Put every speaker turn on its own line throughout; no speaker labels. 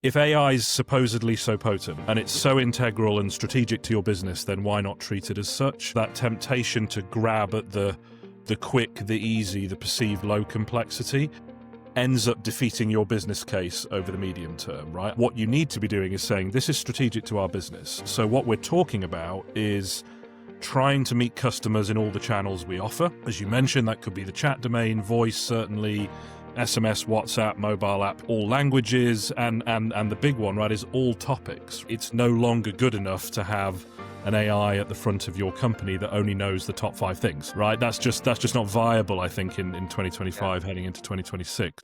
If AI is supposedly so potent and it's so integral and strategic to your business, then why not treat it as such? That temptation to grab at the quick, the easy, the perceived low complexity ends up defeating your business case over the medium term, right? What you need to be doing is saying, this is strategic to our business. So what we're talking about is trying to meet customers in all the channels we offer. As you mentioned, that could be the chat domain, voice certainly, SMS, WhatsApp, mobile app, all languages, and the big one, right, is all topics. It's no longer good enough to have an AI at the front of your company that only knows the top 5 things, right? That's just not viable, I think, in 2025 heading into 2026.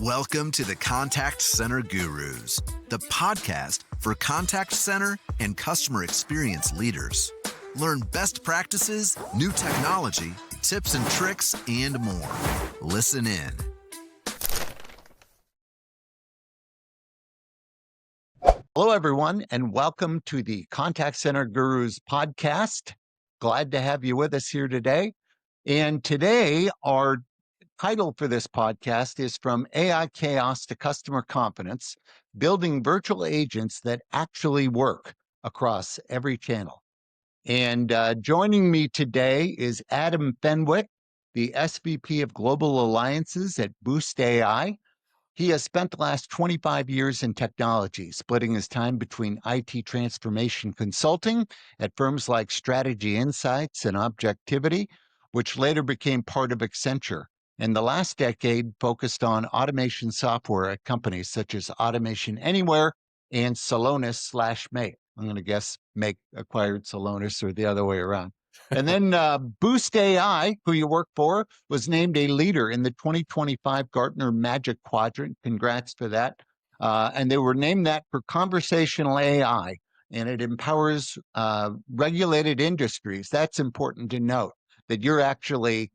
Welcome to the Contact Center Gurus, the podcast for contact center and customer experience leaders. Learn best practices, new technology, tips and tricks, and more. Listen in.
Hello, everyone, and welcome to the Contact Center Gurus podcast. Glad to have you with us here today. And today, our title for this podcast is From AI Chaos to Customer Confidence, Building Virtual Agents That Actually Work Across Every Channel. And joining me today is Adam Fenwick, the SVP of Global Alliances at Boost.ai. He has spent the last 25 years in technology, splitting his time between IT transformation consulting at firms like Strategy Insights and Objectivity, which later became part of Accenture, and the last decade focused on automation software at companies such as Automation Anywhere and Celonis/Make. I'm going to guess Make acquired Celonis or the other way around. And then Boost.ai, who you work for, was named a leader in the 2025 Gartner Magic Quadrant. Congrats for that. And they were named that for conversational AI, and it empowers regulated industries. That's important to note, that you're actually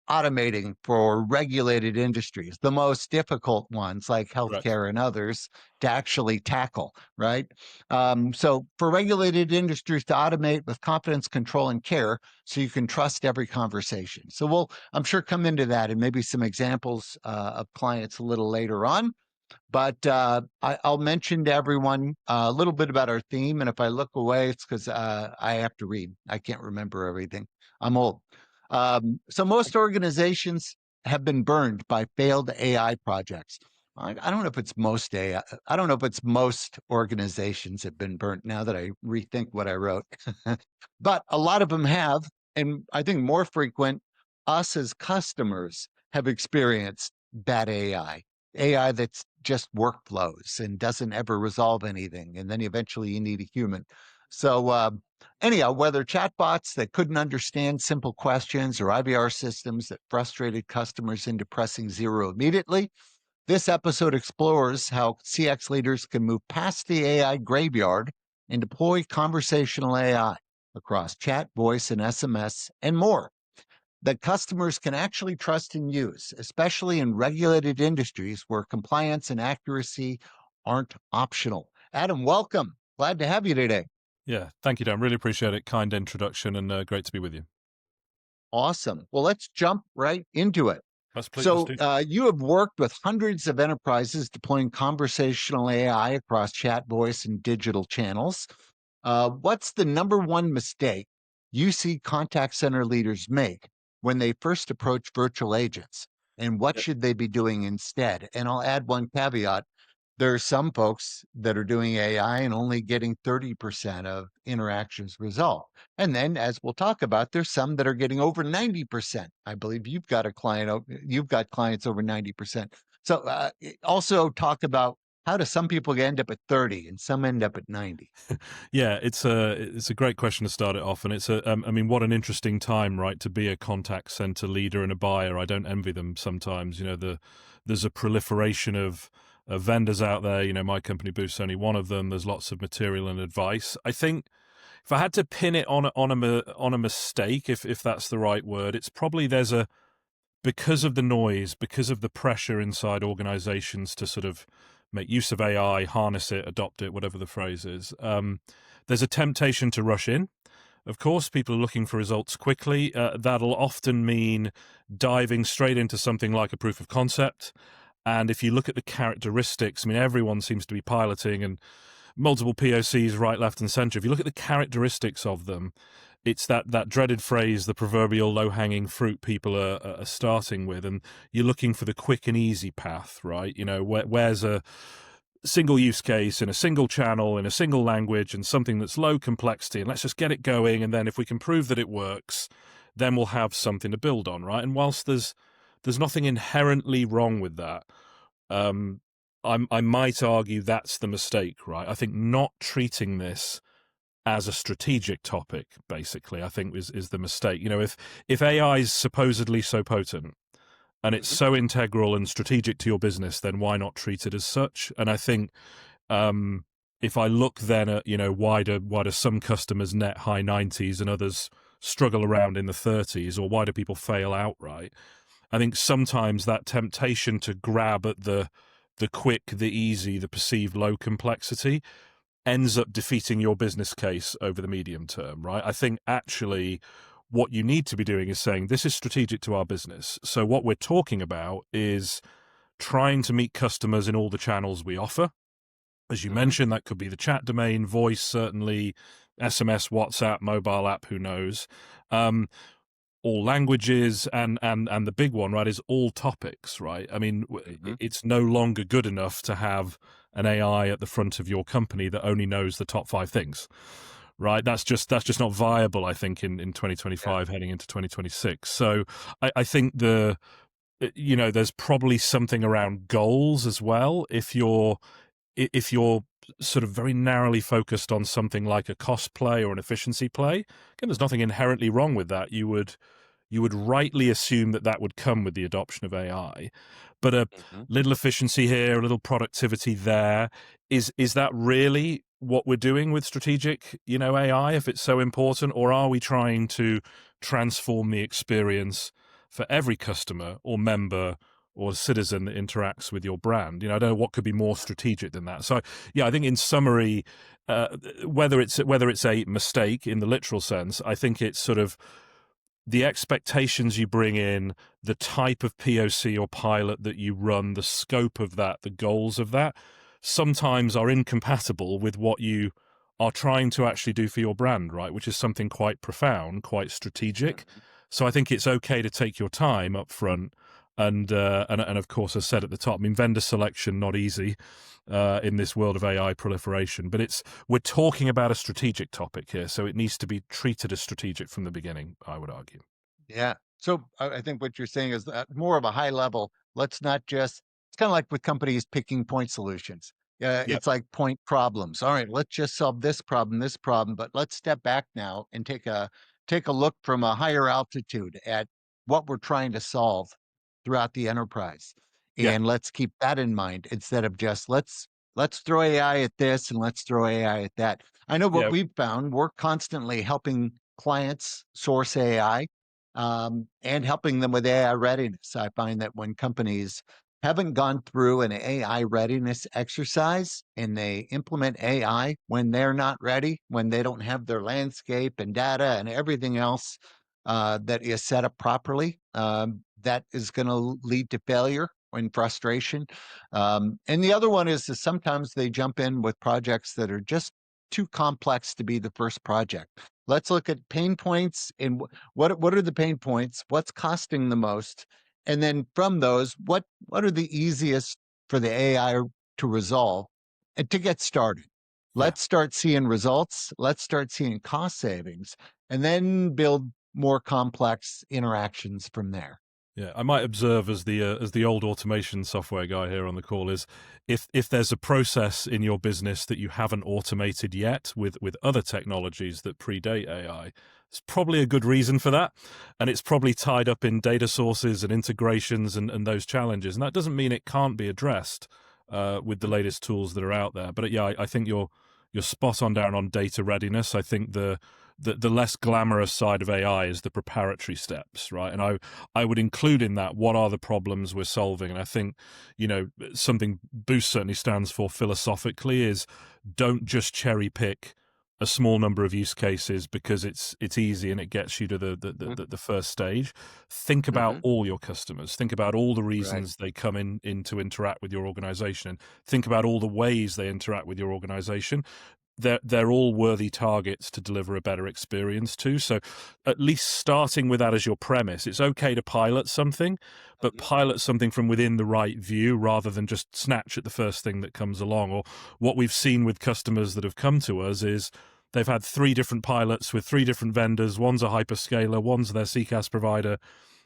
automating for regulated industries, the most difficult ones like healthcare and others to actually tackle, right? So for regulated industries to automate with confidence, control, and care, so you can trust every conversation. So we'll, I'm sure, come into that and maybe some examples of clients a little later on. But I'll mention to everyone a little bit about our theme. And if I look away, it's because I have to read. I can't remember everything. I'm old. So most organizations have been burned by failed AI projects. I don't know if it's most AI. I don't know if it's most organizations have been burnt now that I rethink what I wrote. But a lot of them have, and I think more frequent, us as customers have experienced bad AI that's just workflows and doesn't ever resolve anything. And then eventually you need a human. So anyhow, whether chatbots that couldn't understand simple questions or IVR systems that frustrated customers into pressing 0 immediately, this episode explores how CX leaders can move past the AI graveyard and deploy conversational AI across chat, voice, and SMS, and more, that customers can actually trust and use, especially in regulated industries where compliance and accuracy aren't optional. Adam, welcome. Glad to have you today.
Yeah, thank you, Dan. Really appreciate it. Kind introduction, and great to be with you.
Awesome. Well, let's jump right into it.
So
you have worked with hundreds of enterprises deploying conversational AI across chat, voice, and digital channels. What's the number one mistake you see contact center leaders make when they first approach virtual agents? And what should they be doing instead? And I'll add one caveat. There are some folks that are doing AI and only getting 30% of interactions resolved. And then, as we'll talk about, there's some that are getting over 90%. I believe you've got clients over 90%. So also talk about how do some people end up at 30 and some end up at 90?
Yeah, it's a great question to start it off, and it's I mean, what an interesting time, right, to be a contact center leader and a buyer. I don't envy them sometimes. You know, there's a proliferation of vendors out there. You know, my company Boost's only one of them. There's lots of material and advice. I think if I had to pin it on a mistake, if that's the right word, it's probably because of the noise, because of the pressure inside organizations to sort of make use of AI, harness it, adopt it, whatever the phrase is. There's a temptation to rush in. Of course, people are looking for results quickly. That'll often mean diving straight into something like a proof of concept. And if you look at the characteristics, I mean, everyone seems to be piloting and multiple POCs right, left, and center. If you look at the characteristics of them, it's that dreaded phrase, the proverbial low-hanging fruit people are starting with, and you're looking for the quick and easy path, right? You know, where's a single use case in a single channel in a single language and something that's low complexity, and let's just get it going, and then if we can prove that it works, then we'll have something to build on, right? And whilst there's nothing inherently wrong with that, I might argue that's the mistake, right? I think not treating this as a strategic topic, basically, I think is the mistake. You know, if AI is supposedly so potent and it's so integral and strategic to your business, then why not treat it as such? And I think if I look then at, you know, why do some customers net high 90s and others struggle around in the 30s, or why do people fail outright? I think sometimes that temptation to grab at the quick, the easy, the perceived low complexity ends up defeating your business case over the medium term, right? I think actually what you need to be doing is saying, this is strategic to our business. So what we're talking about is trying to meet customers in all the channels we offer. As you mentioned, that could be the chat domain, voice, certainly, SMS, WhatsApp, mobile app, who knows? All languages, and the big one, right, is all topics, right? I mean, it's no longer good enough to have an AI at the front of your company that only knows the top 5 things, right? That's just not viable, I think, in 2025 heading into 2026. So I think there's probably something around goals as well. If you're sort of very narrowly focused on something like a cost play or an efficiency play, again, there's nothing inherently wrong with that. You would rightly assume that would come with the adoption of AI, but a little efficiency here, a little productivity there, is that really what we're doing with strategic, you know, AI, if it's so important, or are we trying to transform the experience for every customer or member or citizen that interacts with your brand? You know, I don't know what could be more strategic than that. So, yeah, I think in summary, whether it's a mistake in the literal sense, I think it's sort of the expectations you bring in, the type of POC or pilot that you run, the scope of that, the goals of that, sometimes are incompatible with what you are trying to actually do for your brand, right? Which is something quite profound, quite strategic. So I think it's okay to take your time up front. And of course, as said at the top, I mean, vendor selection, not easy in this world of AI proliferation, but we're talking about a strategic topic here. So it needs to be treated as strategic from the beginning, I would argue.
Yeah. So I think what you're saying is that more of a high level. Let's not just, it's kind of like with companies picking point solutions. Yeah.
Yep.
It's like point problems. All right, let's just solve this problem, but let's step back now and take a look from a higher altitude at what we're trying to solve throughout the enterprise.
Yeah.
And let's keep that in mind instead of just let's throw AI at this and let's throw AI at that. I know what
Yeah.
we've found, we're constantly helping clients source AI and helping them with AI readiness. I find that when companies haven't gone through an AI readiness exercise and they implement AI when they're not ready, when they don't have their landscape and data and everything else that is set up properly, that is going to lead to failure and frustration. And the other one is sometimes they jump in with projects that are just too complex to be the first project. Let's look at pain points and what are the pain points? What's costing the most? And then from those, what are the easiest for the AI to resolve and to get started? Let's start seeing results. Let's start seeing cost savings, and then build more complex interactions from there.
Yeah, I might observe as the old automation software guy here on the call is if there's a process in your business that you haven't automated yet with other technologies that predate AI, it's probably a good reason for that, and it's probably tied up in data sources and integrations and those challenges. And that doesn't mean it can't be addressed with the latest tools that are out there. But yeah, I think you're spot on, Darren, on data readiness. I think the less glamorous side of AI is the preparatory steps, right? And I would include in that, what are the problems we're solving? And I think, you know, something Boost certainly stands for philosophically is don't just cherry pick a small number of use cases because it's easy and it gets you to the first stage. Think about all your customers. Think about all the reasons they come in to interact with your organization, and think about all the ways they interact with your organization. They're all worthy targets to deliver a better experience to. So at least starting with that as your premise, it's okay to pilot something, but pilot something from within the right view rather than just snatch at the first thing that comes along. Or what we've seen with customers that have come to us is they've had 3 different pilots with 3 different vendors. One's a hyperscaler, one's their CCaaS provider,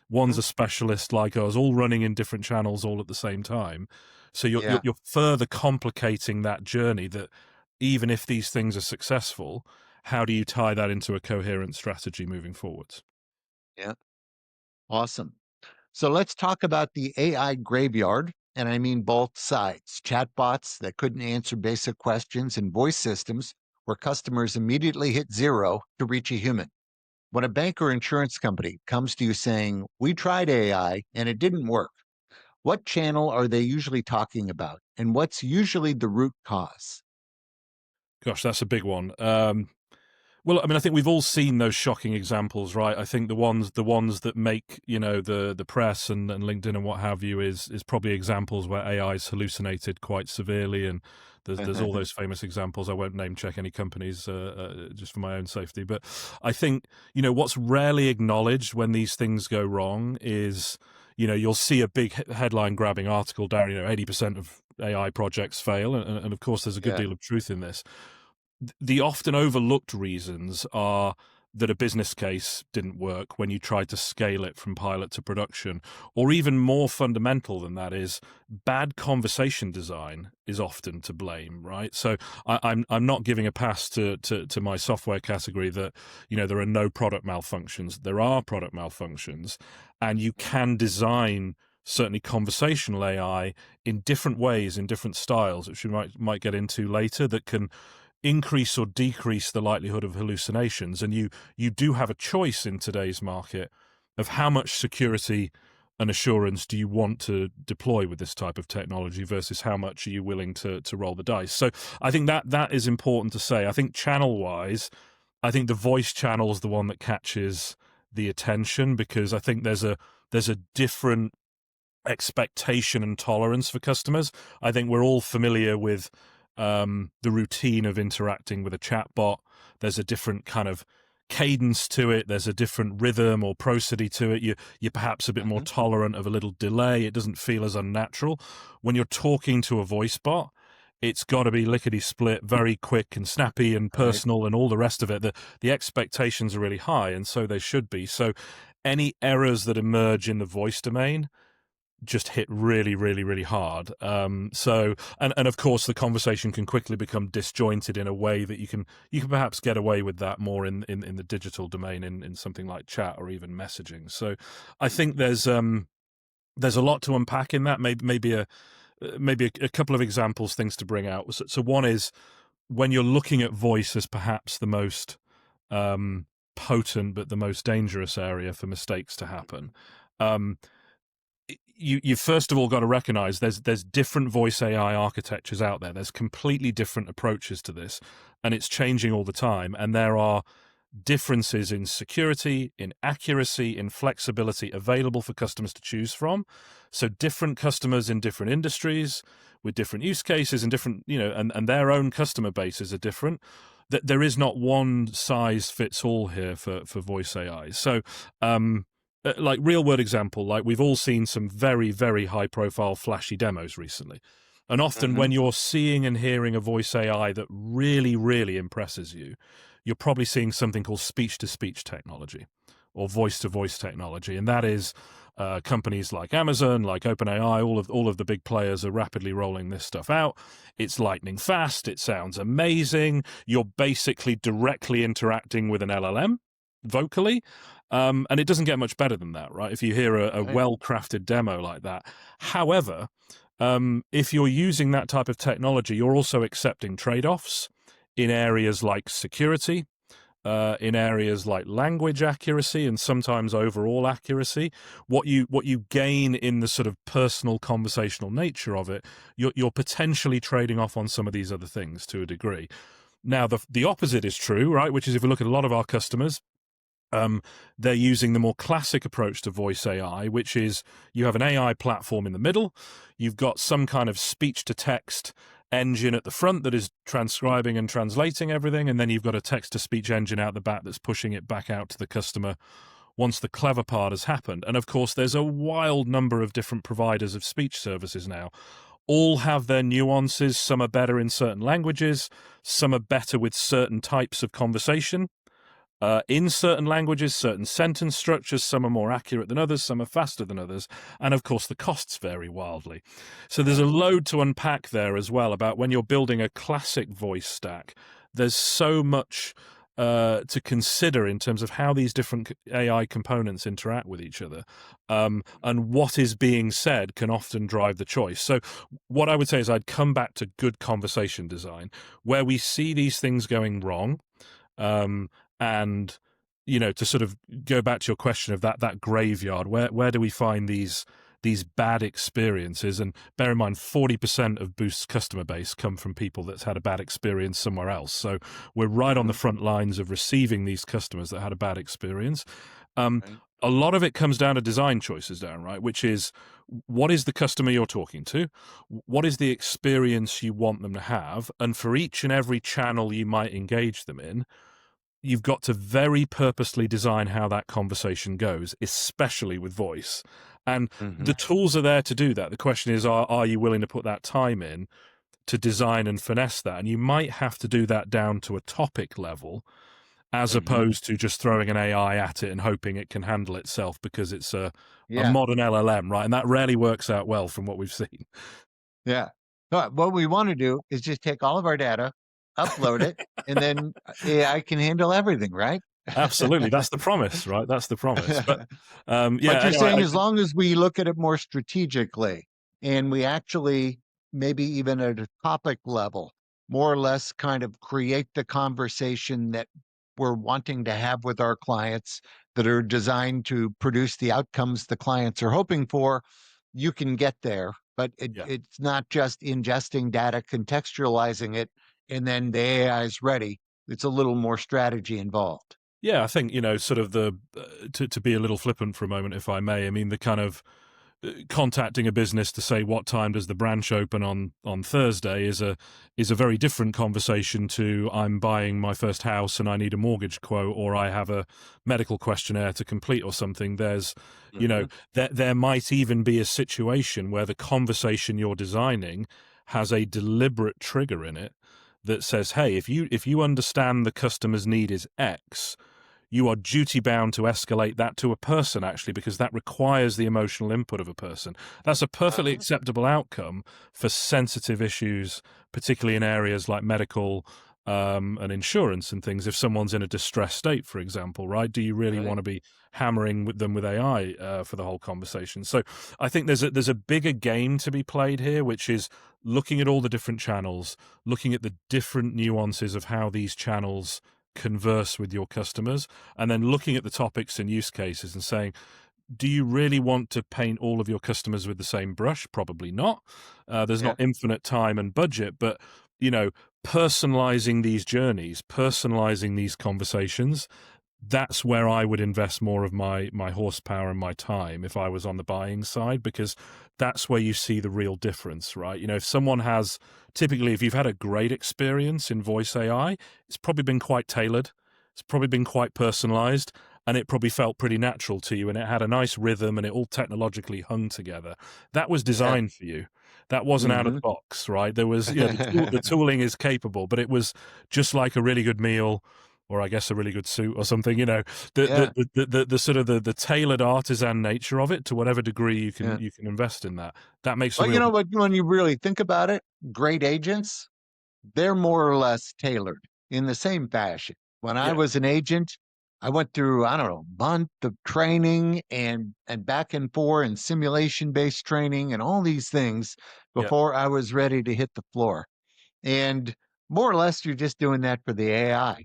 one's a specialist like us, all running in different channels all at the same time. So you're further complicating that journey that even if these things are successful, how do you tie that into a coherent strategy moving forwards?
Yeah. Awesome. So let's talk about the AI graveyard. And I mean both sides, chatbots that couldn't answer basic questions and voice systems where customers immediately hit 0 to reach a human. When a bank or insurance company comes to you saying, "We tried AI and it didn't work," what channel are they usually talking about? And what's usually the root cause?
Gosh, that's a big one. Well, I mean, I think we've all seen those shocking examples, right? I think the ones that make, the press and LinkedIn and what have you is probably examples where AI's hallucinated quite severely, and there's all those famous examples. I won't name check any companies just for my own safety, but I think what's rarely acknowledged when these things go wrong is you'll see a big headline grabbing article down 80% of AI projects fail, and of course there's a good deal of truth in this. The often overlooked reasons are that a business case didn't work when you tried to scale it from pilot to production, or even more fundamental than that is bad conversation design is often to blame, right? So I'm not giving a pass to my software category that there are no product malfunctions. There are product malfunctions, and you can design certainly conversational AI in different ways, in different styles, which we might get into later, that can increase or decrease the likelihood of hallucinations. And you do have a choice in today's market of how much security and assurance do you want to deploy with this type of technology versus how much are you willing to roll the dice. So I think that is important to say. I think channel-wise, I think the voice channel is the one that catches the attention, because I think there's a different expectation and tolerance for customers. I think we're all familiar with the routine of interacting with a chatbot. There's a different kind of cadence to it. There's a different rhythm or prosody to it. You're perhaps a bit more tolerant of a little delay. It doesn't feel as unnatural. When you're talking to a voice bot, it's got to be lickety-split, very quick and snappy and personal and all the rest of it. The expectations are really high, and so they should be. So any errors that emerge in the voice domain just hit really, really, really hard. So of course the conversation can quickly become disjointed in a way that you can perhaps get away with that more in the digital domain in something like chat or even messaging. So I think there's a lot to unpack in that. Maybe a couple of examples, things to bring out. So one is when you're looking at voice as perhaps the most potent but the most dangerous area for mistakes to happen. You first of all got to recognize there's different voice AI architectures out there. There's completely different approaches to this, and it's changing all the time. And there are differences in security, in accuracy, in flexibility available for customers to choose from. So different customers in different industries with different use cases and different, and their own customer bases are different. That there is not one size fits all here for voice AI. So, like real world example, like we've all seen some very, very high profile flashy demos recently. And often when you're seeing and hearing a voice AI that really, really impresses you, you're probably seeing something called speech to speech technology or voice to voice technology. And that is companies like Amazon, like OpenAI, all of the big players are rapidly rolling this stuff out. It's lightning fast. It sounds amazing. You're basically directly interacting with an LLM vocally. And it doesn't get much better than that, right? If you hear a well-crafted demo like that. However, if you're using that type of technology, you're also accepting trade-offs in areas like security, in areas like language accuracy, and sometimes overall accuracy. What you gain in the sort of personal conversational nature of it, you're potentially trading off on some of these other things to a degree. Now, the opposite is true, right? Which is if we look at a lot of our customers, they're using the more classic approach to voice AI, which is you have an AI platform in the middle, you've got some kind of speech-to-text engine at the front that is transcribing and translating everything, and then you've got a text-to-speech engine out the back that's pushing it back out to the customer once the clever part has happened. And of course, there's a wild number of different providers of speech services now. All have their nuances. Some are better in certain languages, some are better with certain types of conversation. In certain languages, certain sentence structures, some are more accurate than others, some are faster than others, and of course the costs vary wildly. So there's a load to unpack there as well about when you're building a classic voice stack. There's so much to consider in terms of how these different AI components interact with each other, and what is being said can often drive the choice. So what I would say is I'd come back to good conversation design, where we see these things going wrong. And, to sort of go back to your question of that graveyard, where do we find these bad experiences? And bear in mind, 40% of Boost's customer base come from people that's had a bad experience somewhere else. So we're right on the front lines of receiving these customers that had a bad experience.
Right.
A lot of it comes down to design choices, Darren, right? Which is, what is the customer you're talking to? What is the experience you want them to have? And for each and every channel you might engage them in, you've got to very purposely design how that conversation goes, especially with voice. And the tools are there to do that. The question is, are you willing to put that time in to design and finesse that? And you might have to do that down to a topic level, as opposed to just throwing an AI at it and hoping it can handle itself because it's a modern LLM, right? And that rarely works out well from what we've seen.
Yeah. So what we want to do is just take all of our data, upload it, and then AI can handle everything, right?
Absolutely. That's the promise, right? That's the promise. But
But you're saying as long as we look at it more strategically and we actually, maybe even at a topic level, more or less kind of create the conversation that we're wanting to have with our clients that are designed to produce the outcomes the clients are hoping for, you can get there. But it's not just ingesting data, contextualizing it, and then the AI is ready. It's a little more strategy involved.
Yeah, I think, sort of to be a little flippant for a moment, if I may, I mean, the kind of contacting a business to say what time does the branch open on Thursday is a very different conversation to I'm buying my first house and I need a mortgage quote, or I have a medical questionnaire to complete or something. There's, there might even be a situation where the conversation you're designing has a deliberate trigger in it that says, hey, if you understand the customer's need is X, you are duty bound to escalate that to a person, actually, because that requires the emotional input of a person. That's a perfectly acceptable outcome for sensitive issues, particularly in areas like medical and insurance and things. If someone's in a distressed state, for example, right? Do you really want to be hammering with them with AI for the whole conversation? So I think there's a bigger game to be played here, which is looking at all the different channels, looking at the different nuances of how these channels converse with your customers, and then looking at the topics and use cases and saying, do you really want to paint all of your customers with the same brush? Probably not. There's not infinite time and budget, but personalizing these journeys, personalizing these conversations, that's where I would invest more of my horsepower and my time if I was on the buying side, because that's where you see the real difference, right? If someone has, typically, if you've had a great experience in voice AI, it's probably been quite tailored, it's probably been quite personalized, and it probably felt pretty natural to you, and it had a nice rhythm, and it all technologically hung together. That was designed for you. That wasn't out of the box, right? There was, the tooling is capable, but it was just like a really good meal, or I guess a really good suit or something, the sort of the tailored artisan nature of it, to whatever degree you can invest in that. That makes
Well, when you really think about it, great agents, they're more or less tailored in the same fashion. When I was an agent, I went through, I don't know, a month of training and back and forth and simulation-based training and all these things before I was ready to hit the floor. And more or less, you're just doing that for the AI.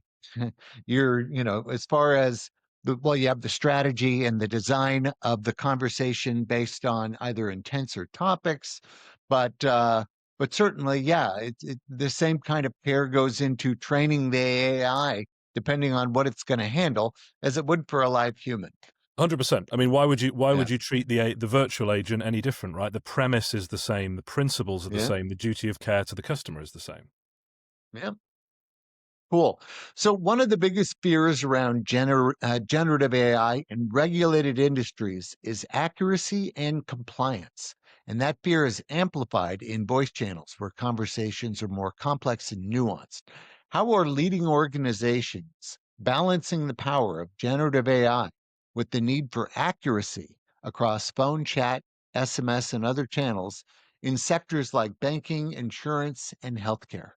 You're, as far as you have the strategy and the design of the conversation based on either intents or topics, but But certainly, yeah, the same kind of care goes into training the AI, depending on what it's going to handle, as it would for a live human.
100%. I mean, why would
Yeah.
you treat the virtual agent any different, right? The premise is the same, the principles are the
Yeah.
same, the duty of care to the customer is the same.
Yeah. Cool. So one of the biggest fears around generative AI in regulated industries is accuracy and compliance. And that fear is amplified in voice channels where conversations are more complex and nuanced. How are leading organizations balancing the power of generative AI with the need for accuracy across phone chat, SMS, and other channels in sectors like banking, insurance, and healthcare?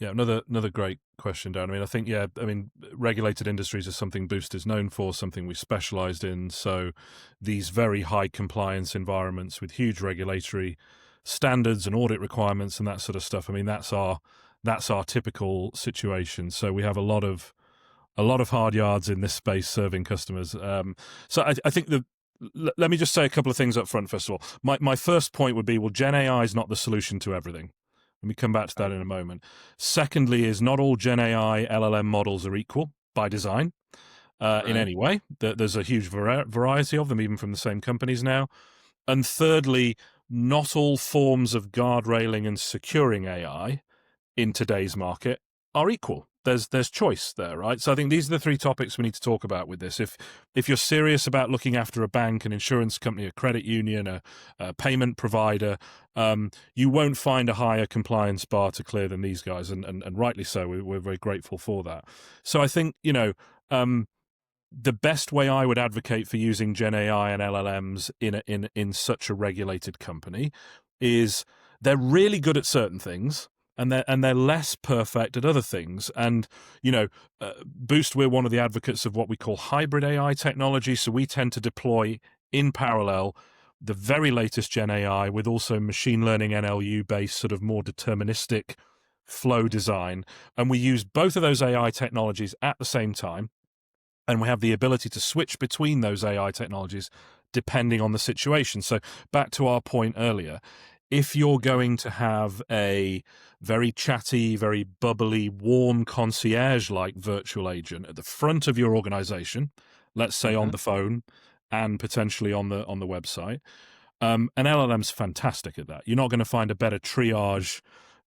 Yeah, another great question, Dan. I mean, I think, yeah, I mean, regulated industries is something Boost is known for, something we've specialized in. So these very high compliance environments with huge regulatory standards and audit requirements and that sort of stuff. I mean, that's our typical situation. So we have a lot of hard yards in this space serving customers. So I think let me just say a couple of things up front. First of all, my first point would be, well, Gen AI is not the solution to everything. Let me come back to that
Right.
in a moment. Secondly, is not all Gen AI LLM models are equal by design in
Right.
any way. There's a huge variety of them, even from the same companies now. And thirdly, not all forms of guardrailing and securing AI in today's market are equal. There's choice there, right? So I think these are the three topics we need to talk about with this. If you're serious about looking after a bank, an insurance company, a credit union, a payment provider, you won't find a higher compliance bar to clear than these guys, and rightly so. We're very grateful for that. So I think, the best way I would advocate for using Gen AI and LLMs in such a regulated company is they're really good at certain things, and they're less perfect at other things. And Boost, we're one of the advocates of what we call hybrid AI technology. So we tend to deploy in parallel the very latest Gen AI with also machine learning NLU based sort of more deterministic flow design, and we use both of those AI technologies at the same time. And we have the ability to switch between those AI technologies depending on the situation. So back to our point earlier, if you're going to have a very chatty, very bubbly, warm concierge-like virtual agent at the front of your organization, let's say on
Mhm.
the phone and potentially on the website, an LLM's fantastic at that. You're not going to find a better triage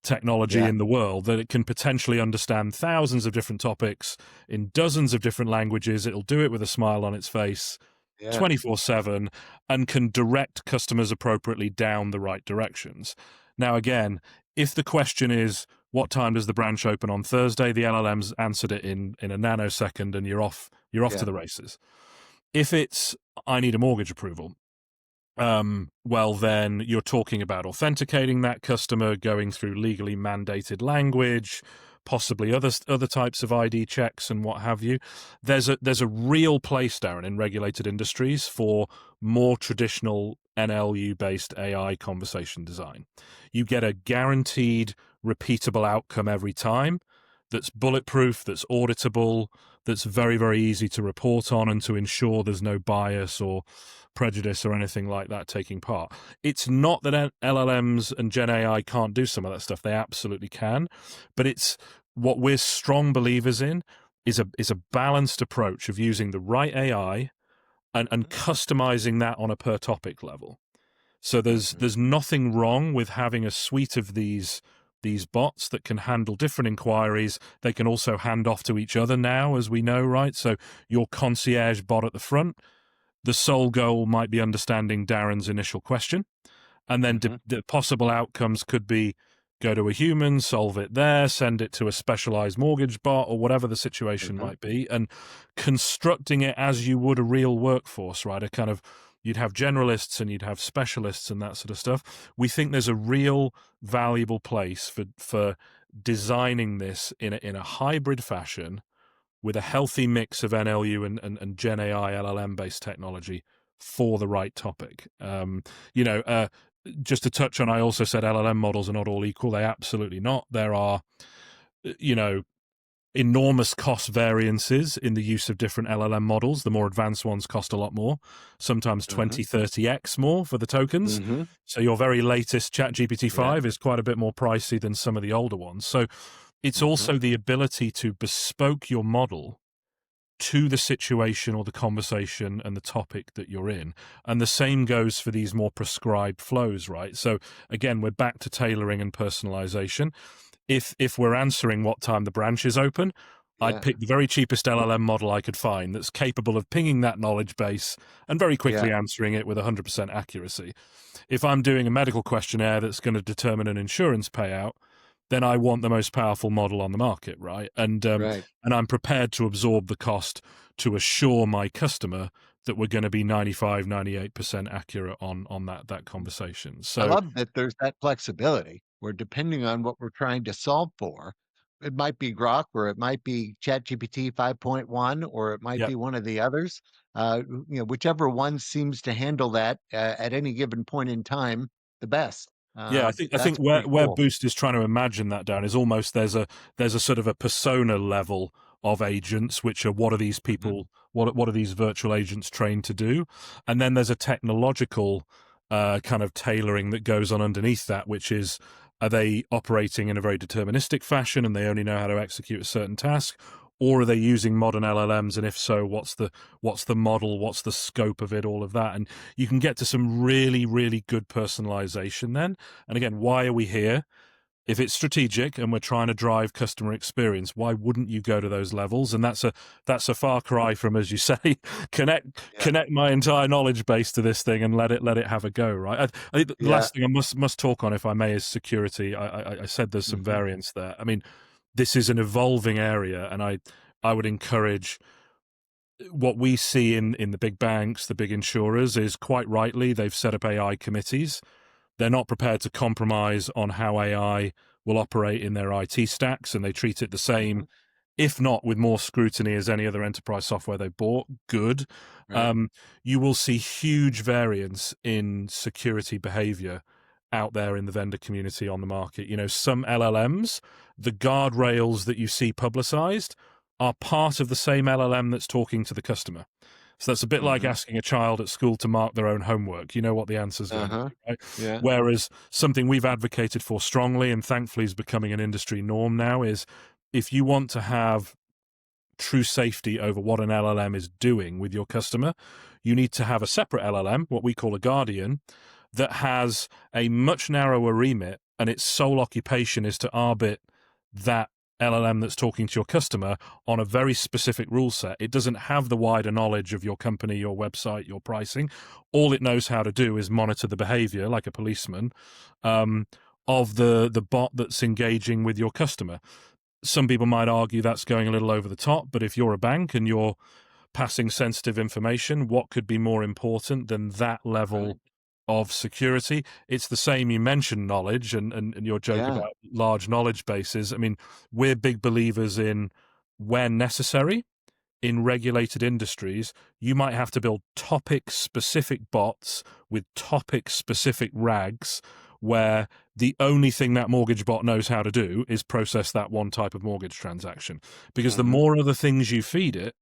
technology
Yeah.
in the world that it can potentially understand thousands of different topics in dozens of different languages. It'll do it with a smile on its face
Yeah.
24/7 and can direct customers appropriately down the right directions. Now, again, if the question is, what time does the branch open on Thursday? The LLM's answered it in a nanosecond and you're off to
Yeah.
the races. If it's, I need a mortgage approval, well, then you're talking about authenticating that customer, going through legally mandated language, possibly other types of ID checks and what have you. There's a real place, Darren, in regulated industries for more traditional NLU based AI conversation design. You get a guaranteed repeatable outcome every time that's bulletproof, that's auditable, that's very, very easy to report on and to ensure there's no bias or prejudice or anything like that taking part. It's not that LLMs and Gen AI can't do some of that stuff. They absolutely can. But it's what we're strong believers in is a balanced approach of using the right AI and customizing that on a per topic level. So
Mhm.
there's nothing wrong with having a suite of these bots that can handle different inquiries. They can also hand off to each other now, as we know, right? So your concierge bot at the front, the sole goal might be understanding Darren's initial question, and then
Mhm.
the possible outcomes could be go to a human, solve it there, send it to a specialized mortgage bot, or whatever the situation
Mhm.
might be, and constructing it as you would a real workforce, right? A kind of, you'd have generalists and you'd have specialists and that sort of stuff. We think there's a real valuable place for designing this in a hybrid fashion with a healthy mix of NLU and Gen AI LLM based technology for the right topic. You know, just to touch on, I also said LLM models are not all equal. They absolutely not. There are, you know, enormous cost variances in the use of different LLM models. The more advanced ones cost a lot more, sometimes
Uh-huh.
20, 30x more for the tokens.
Mm-hmm.
So your very latest ChatGPT
Yeah.
5 is quite a bit more pricey than some of the older ones. So it's
Uh-huh.
also the ability to bespoke your model to the situation or the conversation and the topic that you're in. And the same goes for these more prescribed flows, right? So again, we're back to tailoring and personalization. If we're answering what time the branch is open, I'd
Yeah.
pick the very cheapest LLM model I could find that's capable of pinging that knowledge base and very quickly
Yeah.
answering it with 100% accuracy. If I'm doing a medical questionnaire that's going to determine an insurance payout, then I want the most powerful model on the market, right?
Right.
And I'm prepared to absorb the cost to assure my customer that we're going to be 95, 98% accurate on that conversation.
I
So,
love that there's that flexibility where depending on what we're trying to solve for, it might be Grok or it might be ChatGPT 5.1 or it might
yeah.
be one of the others. Whichever one seems to handle that at any given point in time, the best.
Yeah, I think
That's
where
pretty cool.
Boost is trying to imagine that down is almost there's a sort of a persona level of agents, which are what are these
Mhm.
people, what are these virtual agents trained to do, and then there's a technological kind of tailoring that goes on underneath that, which is are they operating in a very deterministic fashion and they only know how to execute a certain task, or are they using modern LLMs, and if so, what's the model, what's the scope of it, all of that, and you can get to some really, really good personalization then. And again, why are we here? If it's strategic and we're trying to drive customer experience, why wouldn't you go to those levels? And that's a far cry from, as you say, connect
Yeah.
connect my entire knowledge base to this thing and let it have a go. Right. I think the
Yeah.
last thing I must talk on, if I may, is security. I said there's some
Mhm.
variance there. I mean, this is an evolving area, and I would encourage what we see in the big banks, the big insurers, is quite rightly they've set up AI committees. They're not prepared to compromise on how AI will operate in their IT stacks, and they treat it the same,
Mhm.
if not with more scrutiny as any other enterprise software they bought. Good.
Right.
Um, you will see huge variance in security behavior out there in the vendor community on the market. You know, some LLMs, the guardrails that you see publicized are part of the same LLM that's talking to the customer. So that's a bit like
Mhm.
asking a child at school to mark their own homework. You know what the answer is going to
Uh-huh.
be, right?
Yeah.
Whereas something we've advocated for strongly and thankfully is becoming an industry norm now is if you want to have true safety over what an LLM is doing with your customer, you need to have a separate LLM, what we call a guardian, that has a much narrower remit, and its sole occupation is to arbit that LLM that's talking to your customer on a very specific rule set. It doesn't have the wider knowledge of your company, your website, your pricing. All it knows how to do is monitor the behavior, like a policeman, um, of the bot that's engaging with your customer. Some people might argue that's going a little over the top, but if you're a bank and you're passing sensitive information, what could be more important than that
Right.
level of security? It's the same. You mentioned knowledge and your joke
Yeah.
about large knowledge bases. I mean, we're big believers in when necessary in regulated industries, you might have to build topic specific bots with topic specific rags where the only thing that mortgage bot knows how to do is process that one type of mortgage transaction. Because the
Mhm.
more other things you feed it,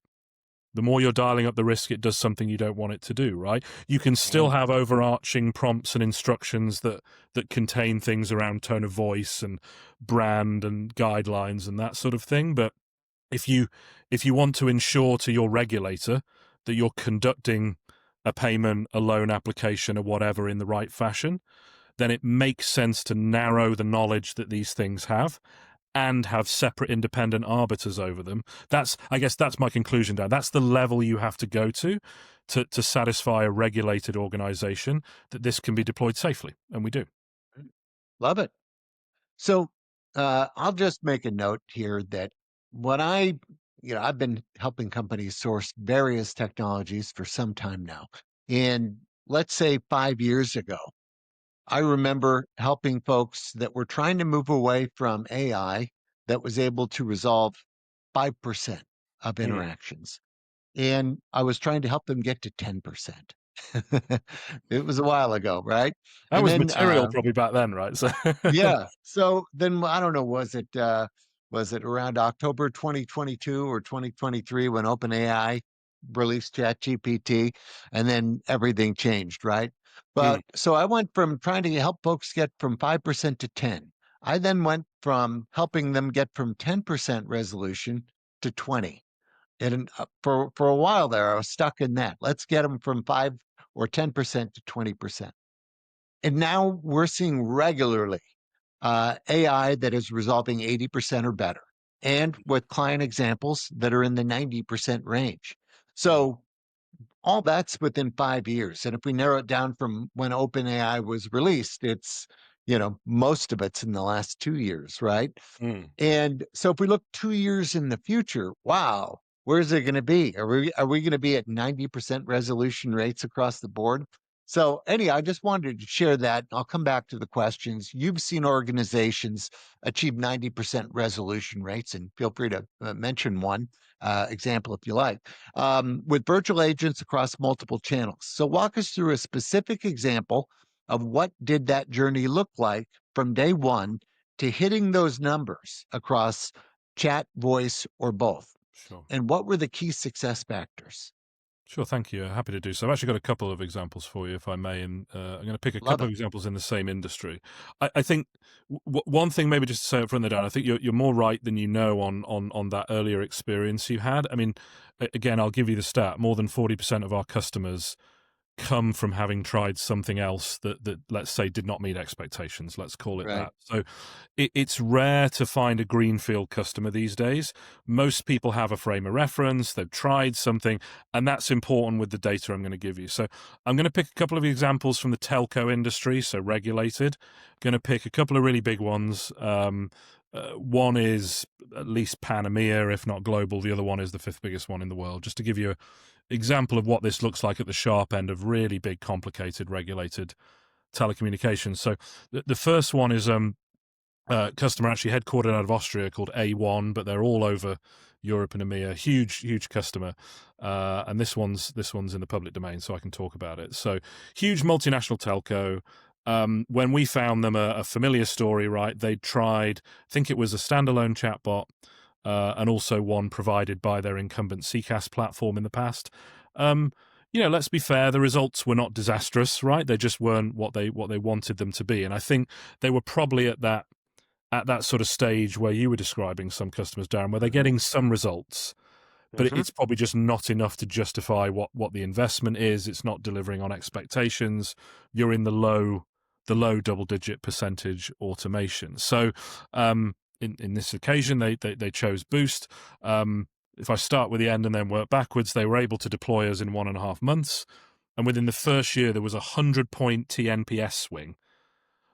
the more you're dialing up the risk it does something you don't want it to do, right? You can still
Yeah.
have overarching prompts and instructions that contain things around tone of voice and brand and guidelines and that sort of thing, but if you want to ensure to your regulator that you're conducting a payment, a loan application, or whatever in the right fashion, then it makes sense to narrow the knowledge that these things have and have separate independent arbiters over them. I guess that's my conclusion, Dan. That's the level you have to go to satisfy a regulated organization that this can be deployed safely, and we do.
Love it. So I'll just make a note here that when I've been helping companies source various technologies for some time now. And let's say 5 years ago, I remember helping folks that were trying to move away from AI that was able to resolve 5% of
Mm.
interactions. And I was trying to help them get to 10%. It was a while ago, right?
That
And
was
then
material probably back then, right? So
yeah. So then I don't know, was it was it around October 2022 or 2023 when OpenAI released ChatGPT, and then everything changed, right?
Mm,
But so I went from trying to help folks get from 5% to 10. I then went from helping them get from 10% resolution to 20. And for a while there, I was stuck in that. Let's get them from 5 or 10% to 20%. And now we're seeing regularly AI that is resolving 80% or better, and with client examples that are in the 90% range.
mm,
So all that's within 5 years. And if we narrow it down from when OpenAI was released, it's, most of it's in the last 2 years, right?
mm.
And so if we look 2 years in the future, wow, where's it going to be? Are we going to be at 90% resolution rates across the board? So anyhow, I just wanted to share that. I'll come back to the questions. You've seen organizations achieve 90% resolution rates, and feel free to mention one example if you like, with virtual agents across multiple channels. So walk us through a specific example of what did that journey look like from day one to hitting those numbers across chat, voice, or both?
Sure.
And what were the key success factors?
Sure, thank you. Happy to do so. I've actually got a couple of examples for you, if I may, and I'm going to pick a
Love
couple
it.
of examples in the same industry. I think one thing, maybe just to say up front, Dan, I think you're more right than you know on that earlier experience you had. I mean, again, I'll give you the stat: more than 40% of our customers come from having tried something else that let's say did not meet expectations. Let's call it
Right.
that. So it's rare to find a greenfield customer these days. Most people have a frame of reference, they've tried something, and that's important with the data I'm going to give you. So I'm going to pick a couple of examples from the telco industry, so regulated. Going to pick a couple of really big ones. One is at least pan EMEA, if not global. The other one is the fifth biggest one in the world, just to give you an example of what this looks like at the sharp end of really big, complicated, regulated telecommunications. So the first one is customer actually headquartered out of Austria called A1, but they're all over Europe and EMEA. Huge customer, and this one's in the public domain, so I can talk about it. So huge multinational telco. When we found them, a familiar story, right? They tried, I think it was a standalone chatbot, and also one provided by their incumbent CCaaS platform in the past. Let's be fair, the results were not disastrous, right? They just weren't what they wanted them to be. And I think they were probably at that sort of stage where you were describing some customers, Darren, where they're
Mhm.
getting some results, but
Mhm.
it's probably just not enough to justify what the investment is. It's not delivering on expectations. You're in the low double-digit percentage automation. So in this occasion, they chose Boost. If I start with the end and then work backwards, they were able to deploy us in 1.5 months. And within the first year, there was a 100-point TNPS swing.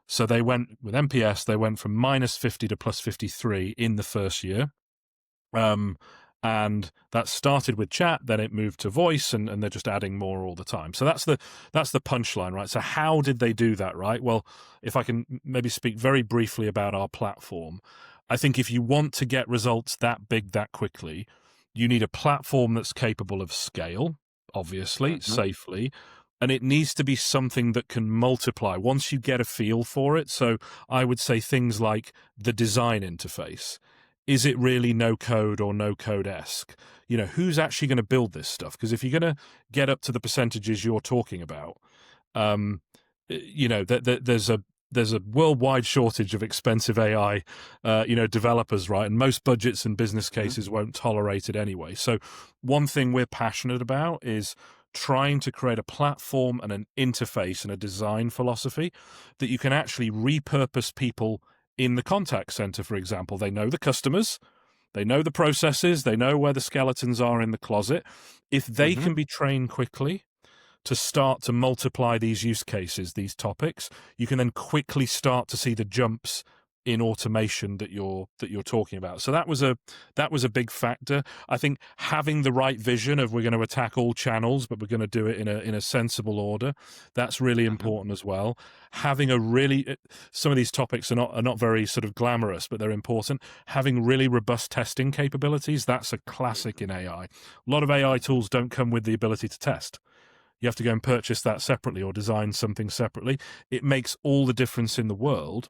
So they went with NPS, they went from -50 to +53 in the first year. And that started with chat, then it moved to voice, and they're just adding more all the time. So that's the punchline, right? So how did they do that, right? Well, if I can maybe speak very briefly about our platform, I think if you want to get results that big that quickly, you need a platform that's capable of scale, obviously,
Mhm.
safely, and it needs to be something that can multiply once you get a feel for it. So I would say things like the design interface. Is it really no code or no code-esque? Who's actually going to build this stuff? Because if you're going to get up to the percentages you're talking about, um, there's a worldwide shortage of expensive AI, developers, right? And most budgets and business
Mhm.
cases won't tolerate it anyway. So one thing we're passionate about is trying to create a platform and an interface and a design philosophy that you can actually repurpose people in the contact center, for example. They know the customers, they know the processes, they know where the skeletons are in the closet. If they
Mhm.
can be trained quickly to start to multiply these use cases, these topics, you can then quickly start to see the jumps in automation that you're talking about. So that was a big factor. I think having the right vision of we're going to attack all channels, but we're going to do it in a sensible order, that's really
Mhm.
important as well. Having a really some of these topics are not very sort of glamorous, but they're important. Having really robust testing capabilities, that's a classic in AI. A lot of AI tools don't come with the ability to test. You have to go and purchase that separately or design something separately. It makes all the difference in the world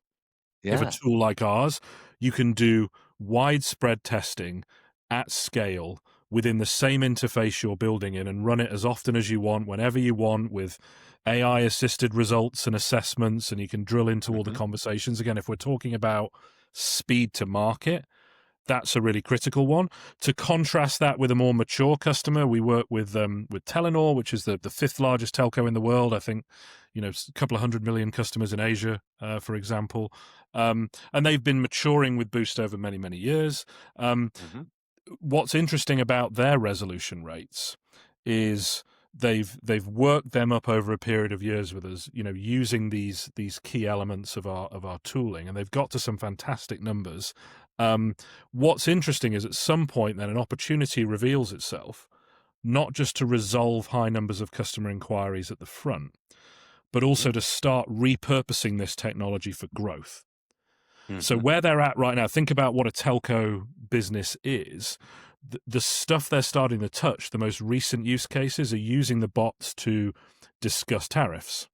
if a
Yeah.
tool like ours, you can do widespread testing at scale within the same interface you're building in, and run it as often as you want, whenever you want, with AI assisted results and assessments, and you can drill into all the conversations. Again, if we're talking about speed to market, that's a really critical one. To contrast that with a more mature customer, we work with Telenor, which is the fifth largest telco in the world. I think, a couple of 100 million customers in Asia, for example. And they've been maturing with Boost over many, many years. What's interesting about their resolution rates is they've worked them up over a period of years with us, using these key elements of our tooling, and they've got to some fantastic numbers. What's interesting is at some point then an opportunity reveals itself, not just to resolve high numbers of customer inquiries at the front, but also to start repurposing this technology for growth. So where they're at right now, think about what a telco business is. The stuff they're starting to touch, the most recent use cases, are using the bots to discuss tariffs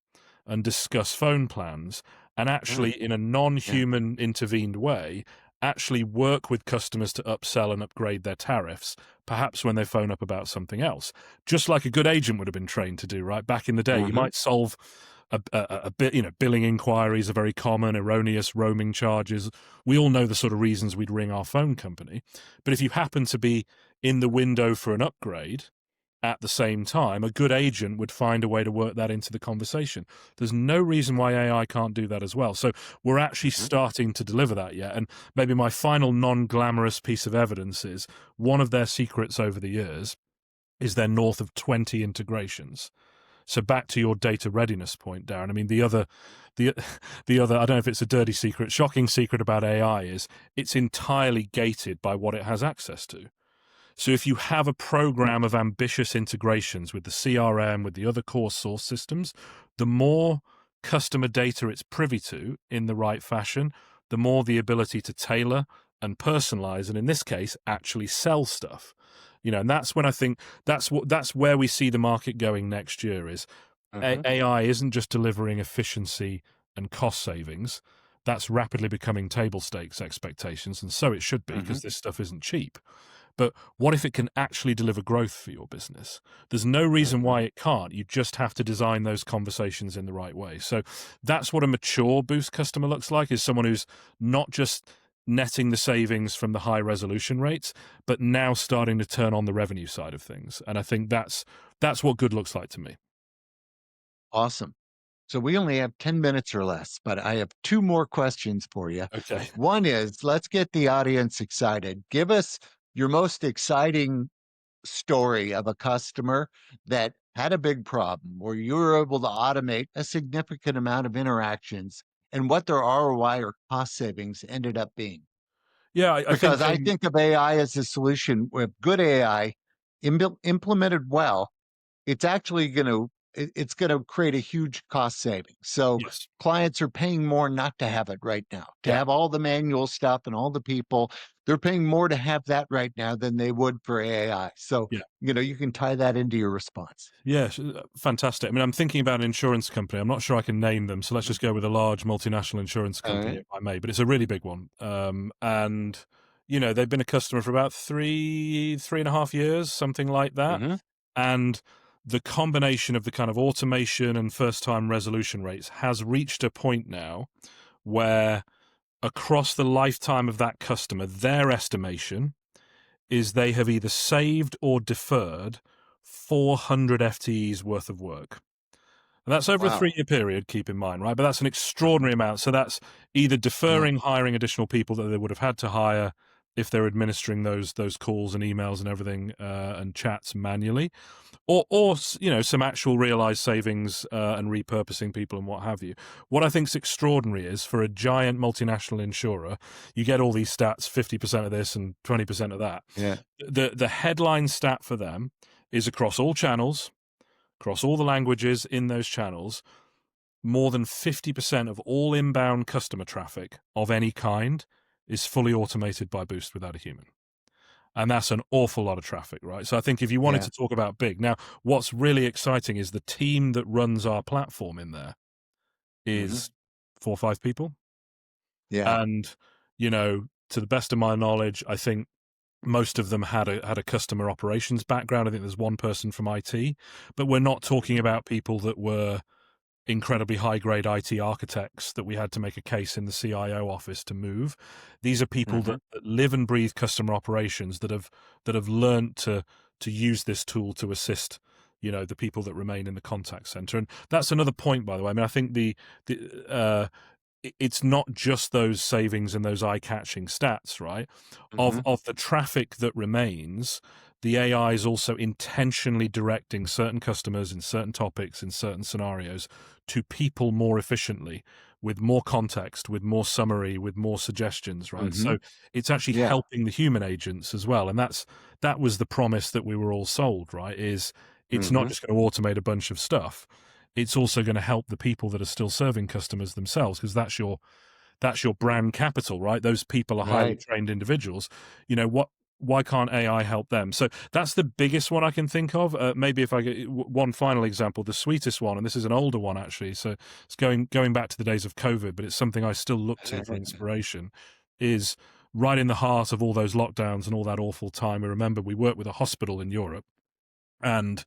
and discuss phone plans, and actually in a non-human intervened way, actually work with customers to upsell and upgrade their tariffs, perhaps when they phone up about something else, just like a good agent would have been trained to do, right? Back in the day, you might solve a bit, billing inquiries are very common, erroneous roaming charges. We all know the sort of reasons we'd ring our phone company. But if you happen to be in the window for an upgrade at the same time, a good agent would find a way to work that into the conversation. There's no reason why AI can't do that as well. So we're actually starting to deliver that yet. And maybe my final non-glamorous piece of evidence is one of their secrets over the years is they're north of 20 integrations. So back to your data readiness point, Darren. I mean, the other, I don't know if it's a dirty secret, shocking secret about AI is it's entirely gated by what it has access to. So if you have a program of ambitious integrations with the CRM, with the other core source systems, the more customer data it's privy to in the right fashion, the more the ability to tailor and personalize, and in this case, actually sell stuff. And that's when I think that's where we see the market going next year is AI isn't just delivering efficiency and cost savings. That's rapidly becoming table stakes expectations. And so it should be, because this stuff isn't cheap. But what if it can actually deliver growth for your business? There's no reason why it can't. You just have to design those conversations in the right way. So that's what a mature Boost customer looks like, is someone who's not just netting the savings from the high resolution rates, but now starting to turn on the revenue side of things. And I think that's what good looks like to me.
Awesome. So we only have 10 minutes or less, but I have two more questions for you.
Okay.
One is, let's get the audience excited. Give us your most exciting story of a customer that had a big problem where you were able to automate a significant amount of interactions and what their ROI or cost savings ended up being.
Yeah, I
think of AI as a solution. With good AI implemented well, it's actually going to create a huge cost saving. So
yes.
Clients are paying more not to have it right now, to have all the manual stuff and all the people. They're paying more to have that right now than they would for AI. So, you can tie that into your response.
Yes, fantastic. I mean, I'm thinking about an insurance company. I'm not sure I can name them, so let's just go with a large multinational insurance company, if I may, but it's a really big one. And, they've been a customer for about 3.5 years, something like that. And the combination of the kind of automation and first-time resolution rates has reached a point now where across the lifetime of that customer, their estimation is they have either saved or deferred 400 FTEs worth of work. And that's over a 3-year period, keep in mind, right? But that's an extraordinary amount. So that's either deferring hiring additional people that they would have had to hire if they're administering those calls and emails and everything and chats manually, or some actual realized savings and repurposing people and what have you. What I think is extraordinary is, for a giant multinational insurer, you get all these stats, 50% of this and 20% of that.
Yeah.
The headline stat for them is across all channels, across all the languages in those channels, more than 50% of all inbound customer traffic of any kind is fully automated by Boost without a human. And that's an awful lot of traffic, right? So I think if you wanted to talk about big, now what's really exciting is the team that runs our platform in there is 4 or 5 people.
Yeah.
And, to the best of my knowledge, I think most of them had a customer operations background. I think there's one person from IT, but we're not talking about people that were incredibly high-grade IT architects that we had to make a case in the CIO office to move. These are people that live and breathe customer operations, that have learned to use this tool to assist, the people that remain in the contact center. And that's another point, by the way. I mean, I think it's not just those savings and those eye-catching stats, right? Of the traffic that remains, the AI is also intentionally directing certain customers in certain topics, in certain scenarios, to people more efficiently, with more context, with more summary, with more suggestions, right? So it's actually helping the human agents as well. And that was the promise that we were all sold, right? Is it's not just going to automate a bunch of stuff. It's also going to help the people that are still serving customers themselves, because that's your brand capital, right? Those people are highly trained individuals. Why can't AI help them? So that's the biggest one I can think of. Maybe if I get one final example, the sweetest one, and this is an older one actually, so it's going back to the days of COVID, but it's something I still look to for inspiration, is right in the heart of all those lockdowns and all that awful time. I remember we worked with a hospital in Europe, and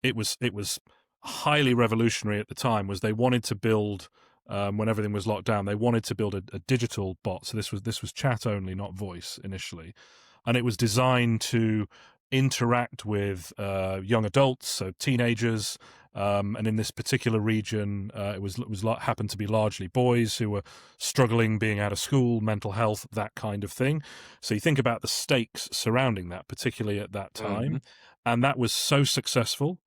it was highly revolutionary at the time. Was they wanted to build, when everything was locked down, they wanted to build a digital bot. So this was chat only, not voice initially, and it was designed to interact with young adults, so teenagers, and in this particular region, it happened to be largely boys who were struggling being out of school, mental health, that kind of thing. So you think about the stakes surrounding that, particularly at that time, and that was so successful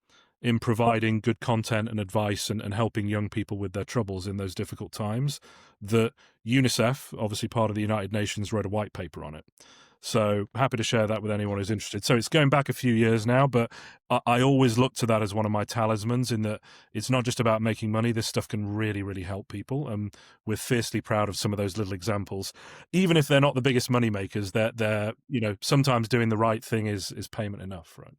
in providing good content and advice and helping young people with their troubles in those difficult times, that UNICEF, obviously part of the United Nations, wrote a white paper on it. So happy to share that with anyone who's interested. So it's going back a few years now, but I always look to that as one of my talismans, in that it's not just about making money. This stuff can really, really help people. And we're fiercely proud of some of those little examples. Even if they're not the biggest money makers, they're sometimes doing the right thing is payment enough, right?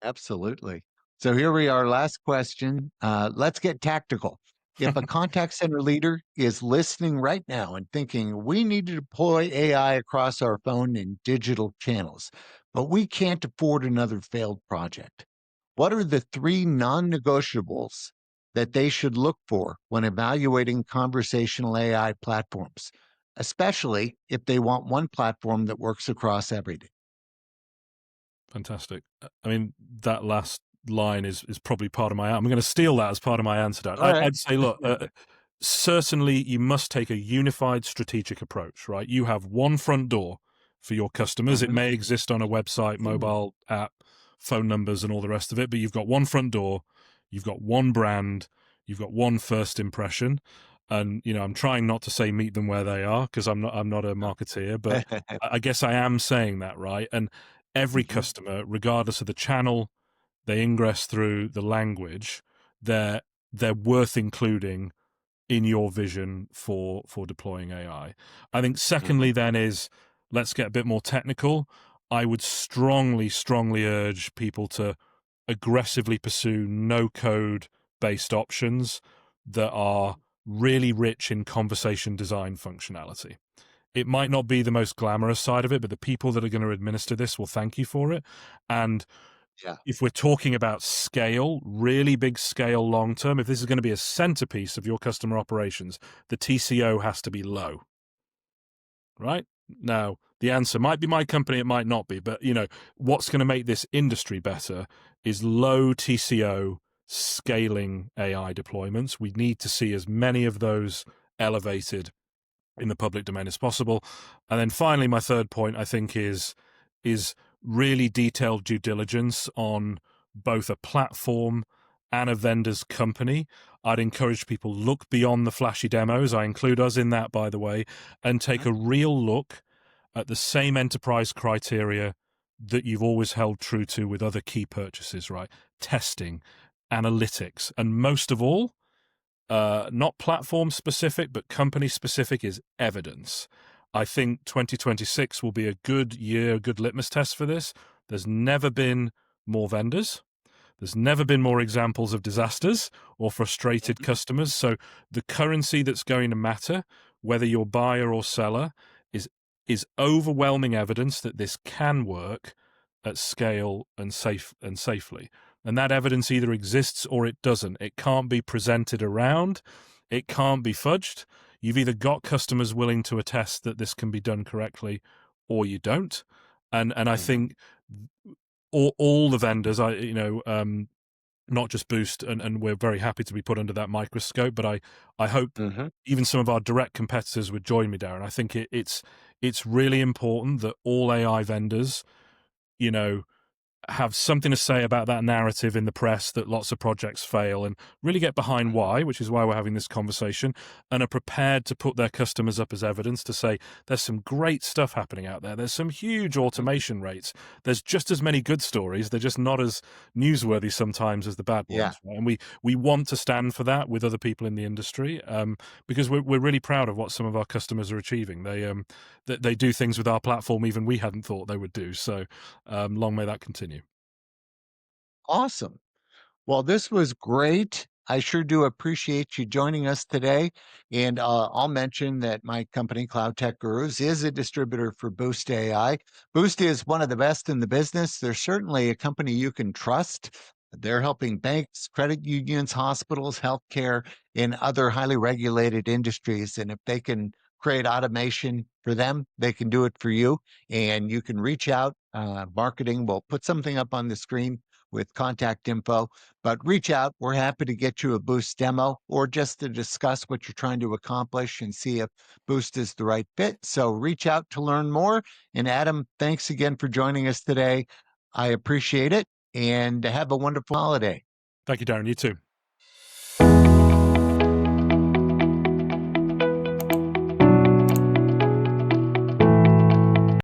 Absolutely. So here we are, last question. Let's get tactical. If a contact center leader is listening right now and thinking, we need to deploy AI across our phone and digital channels, but we can't afford another failed project, what are the 3 non-negotiables that they should look for when evaluating conversational AI platforms, especially if they want one platform that works across everything?
Fantastic. I mean, that last line is probably part of I'm going to steal that as part of my answer, Dan.
All right.
I'd say, look, certainly you must take a unified strategic approach, right? You have one front door for your customers. It may exist on a website, mobile app, phone numbers, and all the rest of it, but you've got one front door, you've got one brand, you've got one first impression. And I'm trying not to say meet them where they are, because I'm not a marketeer, but I guess I am saying that, right? And every customer, regardless of the channel they ingress through, the language, they're worth including in your vision for deploying AI. I think secondly then is, let's get a bit more technical. I would strongly urge people to aggressively pursue no-code based options that are really rich in conversation design functionality. It might not be the most glamorous side of it, but the people that are going to administer this will thank you for it. And if we're talking about scale, really big scale long term, if this is going to be a centerpiece of your customer operations, the TCO has to be low. Right? Now, the answer might be my company, it might not be, but what's going to make this industry better is low TCO scaling AI deployments. We need to see as many of those elevated in the public domain as possible. And then finally, my third point, I think, is really detailed due diligence on both a platform and a vendor's company. I'd encourage people, look beyond the flashy demos. I include us in that, by the way, and take a real look at the same enterprise criteria that you've always held true to with other key purchases, right? Testing, analytics, and most of all, not platform specific, but company specific, is evidence. I think 2026 will be a good year, a good litmus test for this. There's never been more vendors. There's never been more examples of disasters or frustrated customers. So the currency that's going to matter, whether you're buyer or seller, is is overwhelming evidence that this can work at scale and safely. And that evidence either exists or it doesn't. It can't be presented around. It can't be fudged. You've either got customers willing to attest that this can be done correctly, or you don't. And I think all the vendors, not just Boost, and we're very happy to be put under that microscope, but I hope even some of our direct competitors would join me, Darren. I think it's really important that all AI vendors, have something to say about that narrative in the press that lots of projects fail, and really get behind why, which is why we're having this conversation, and are prepared to put their customers up as evidence to say there's some great stuff happening out there. There's some huge automation rates. There's just as many good stories. They're just not as newsworthy sometimes as the bad ones. Right? And we want to stand for that with other people in the industry, because we're really proud of what some of our customers are achieving. They do things with our platform even we hadn't thought they would do. So long may that continue.
Awesome. Well, this was great. I sure do appreciate you joining us today. And I'll mention that my company, Cloud Tech Gurus, is a distributor for Boost.ai. Boost is one of the best in the business. They're certainly a company you can trust. They're helping banks, credit unions, hospitals, healthcare, and other highly regulated industries. And if they can create automation for them, they can do it for you. And you can reach out. Marketing, we'll put something up on the screen with contact info, but reach out. We're happy to get you a Boost demo or just to discuss what you're trying to accomplish and see if Boost is the right fit. So reach out to learn more. And Adam, thanks again for joining us today. I appreciate it, and have a wonderful holiday.
Thank you, Darren. You too.